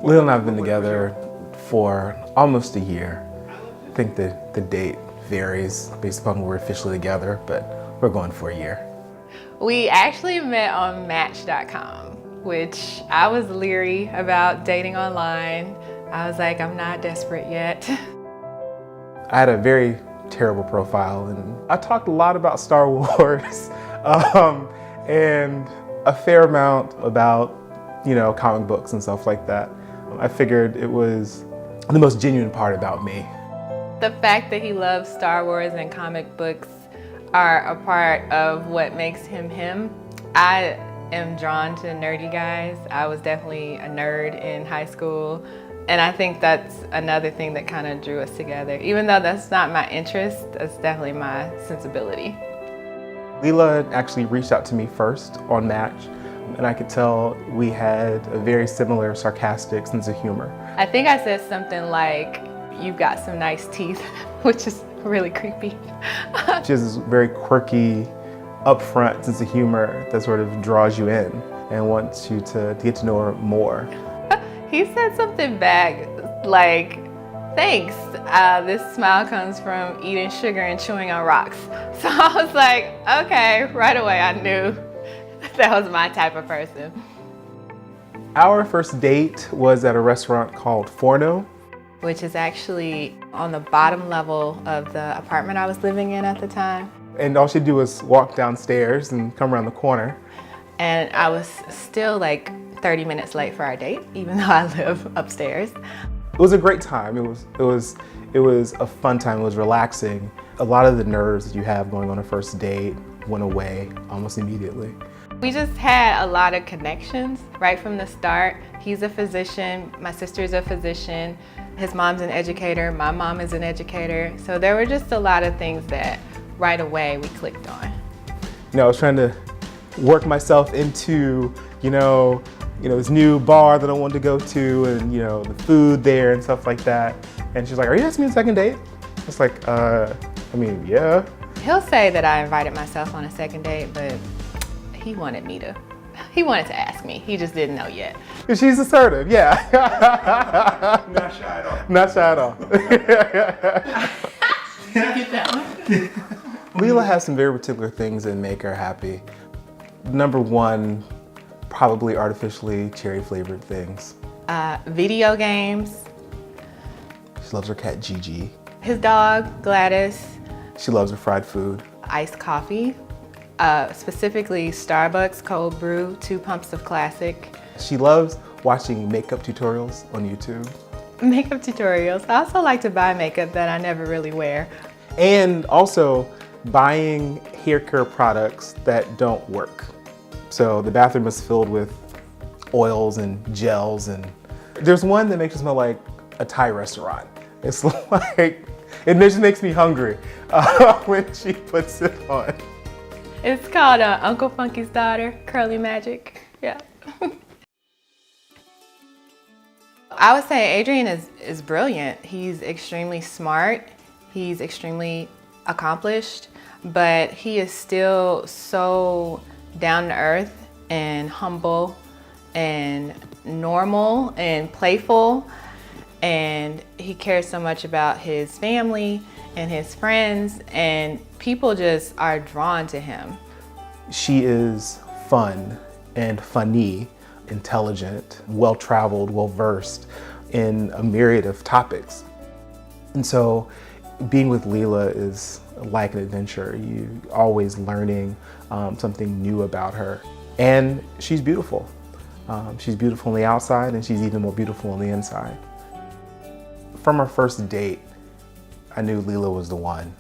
Lil and I have been together for almost a year. I think the date varies based upon when we're officially together, but we're going for a year. We actually met on Match.com, which I was leery about dating online. I was like, I'm not desperate yet. I had a very terrible profile, and I talked a lot about Star Wars and a fair amount about, comic books and stuff like that. I figured it was the most genuine part about me. The fact that he loves Star Wars and comic books are a part of what makes him him. I am drawn to nerdy guys. I was definitely a nerd in high school, and I think that's another thing that kind of drew us together. Even though that's not my interest, that's definitely my sensibility. Lila actually reached out to me first on Match, and I could tell we had a very similar sarcastic sense of humor. I think I said something like, "You've got some nice teeth," which is really creepy. She has this very quirky, upfront sense of humor that sort of draws you in and wants you to get to know her more. He said something back like, "Thanks, this smile comes from eating sugar and chewing on rocks." So I was like, okay, right away I knew that was my type of person. Our first date was at a restaurant called Forno, which is actually on the bottom level of the apartment I was living in at the time. And all she'd do was walk downstairs and come around the corner. And I was still like 30 minutes late for our date, even though I live upstairs. It was a great time. It was a fun time. It was relaxing. A lot of the nerves that you have going on a first date went away almost immediately. We just had a lot of connections right from the start. He's a physician, my sister's a physician, his mom's an educator, my mom is an educator. So there were just a lot of things that right away we clicked on. I was trying to work myself into, this new bar that I wanted to go to, and the food there and stuff like that. And she's like, "Are you asking me on a second date?" I was like, yeah. He'll say that I invited myself on a second date, but he wanted to ask me. He just didn't know yet. She's assertive, yeah. Not shy at all. Not shy at all. Can I get that one? Lila has some very particular things that make her happy. Number one, probably artificially cherry flavored things. Video games. She loves her cat Gigi. His dog Gladys. She loves her fried food. Iced coffee, specifically Starbucks cold brew, 2 pumps of classic. She loves watching makeup tutorials on YouTube. Makeup tutorials. I also like to buy makeup that I never really wear. And also buying hair care products that don't work. So the bathroom is filled with oils and gels, and there's one that makes you smell like a Thai restaurant. It's like, it just makes me hungry when she puts it on. It's called Uncle Funky's Daughter, Curly Magic. Yeah. I would say Adrian is brilliant. He's extremely smart. He's extremely accomplished, but he is still so down to earth and humble and normal and playful. And he cares so much about his family and his friends, and people just are drawn to him. She is fun and funny, intelligent, well-traveled, well-versed in a myriad of topics. And so being with Lila is like an adventure. You're always learning something new about her. And she's beautiful. She's beautiful on the outside, and she's even more beautiful on the inside. From our first date, I knew Lila was the one.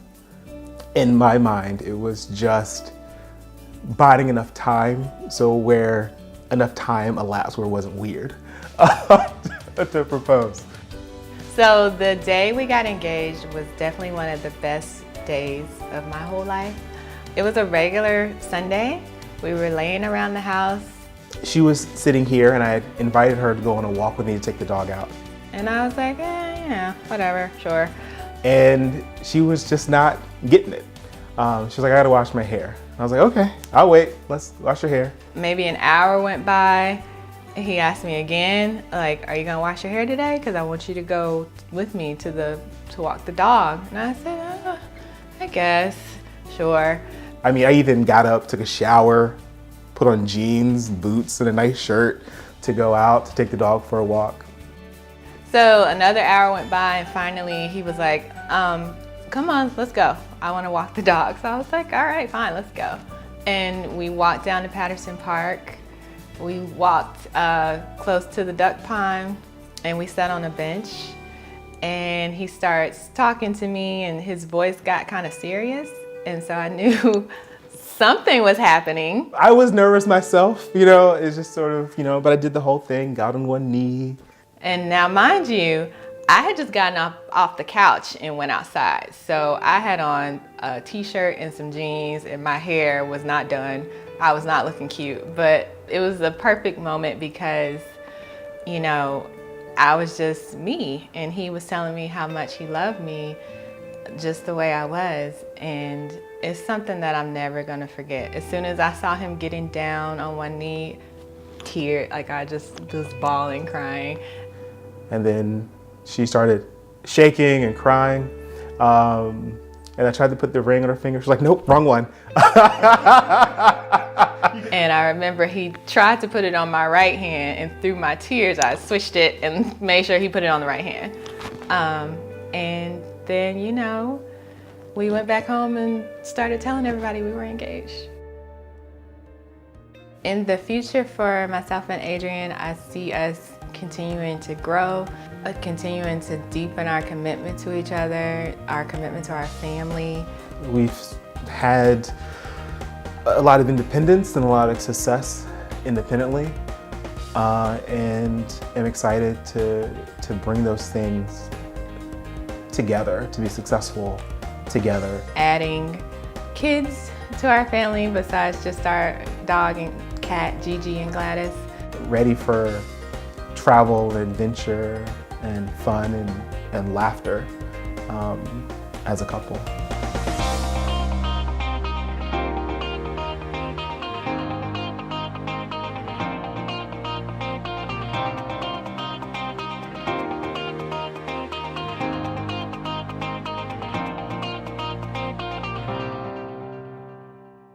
In my mind, it was just biding enough time, so where enough time elapsed where it wasn't weird to propose. So the day we got engaged was definitely one of the best days of my whole life. It was a regular Sunday. We were laying around the house. She was sitting here, and I had invited her to go on a walk with me to take the dog out. And I was like, yeah, whatever, sure. And she was just not getting it. She was like, "I gotta wash my hair." I was like, "Okay, I'll wait. Let's wash your hair." Maybe an hour went by, He asked me again, like, are you gonna wash your hair today? Because I want you to go with me to walk the dog. And I said, I guess, sure. I mean, I even got up, took a shower, put on jeans, boots, and a nice shirt to go out to take the dog for a walk. So another hour went by, and finally he was like, come on, let's go. I want to walk the dog. So I was like, all right, fine, let's go. And we walked down to Patterson Park. We walked close to the duck pond, and we sat on a bench. And he starts talking to me, and his voice got kind of serious. And so I knew something was happening. I was nervous myself, it's just sort of, but I did the whole thing, got on one knee. And now, mind you, I had just gotten off the couch and went outside. So I had on a t-shirt and some jeans, and my hair was not done. I was not looking cute, but it was the perfect moment because, I was just me, and he was telling me how much he loved me just the way I was. And it's something that I'm never gonna forget. As soon as I saw him getting down on one knee, I just was bawling, crying. And then she started shaking and crying. And I tried to put the ring on her finger. She's like, nope, wrong one. And I remember he tried to put it on my right hand, and through my tears, I switched it and made sure he put it on the right hand. And then, we went back home and started telling everybody we were engaged. In the future for myself and Adrian, I see us continuing to grow, continuing to deepen our commitment to each other, our commitment to our family. We've had a lot of independence and a lot of success independently, and am excited to bring those things together, to be successful together. Adding kids to our family besides just our dog and cat, Gigi and Gladys. Ready for travel and adventure and fun and laughter as a couple.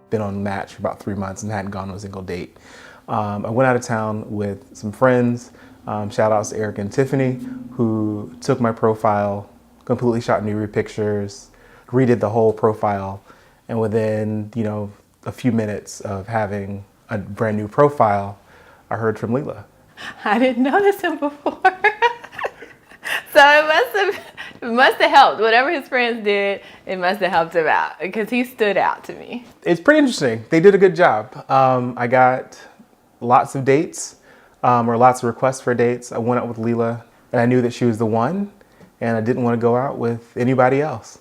Been on Match for about 3 months and hadn't gone on a single date. I went out of town with some friends. Shout outs to Eric and Tiffany, who took my profile, completely shot new pictures, redid the whole profile, and within a few minutes of having a brand new profile, I heard from Leela. I didn't notice him before. So it must have helped. Whatever his friends did, it must have helped him out because he stood out to me. It's pretty interesting. They did a good job. I got lots of dates, or lots of requests for dates. I went out with Leela, and I knew that she was the one, and I didn't want to go out with anybody else.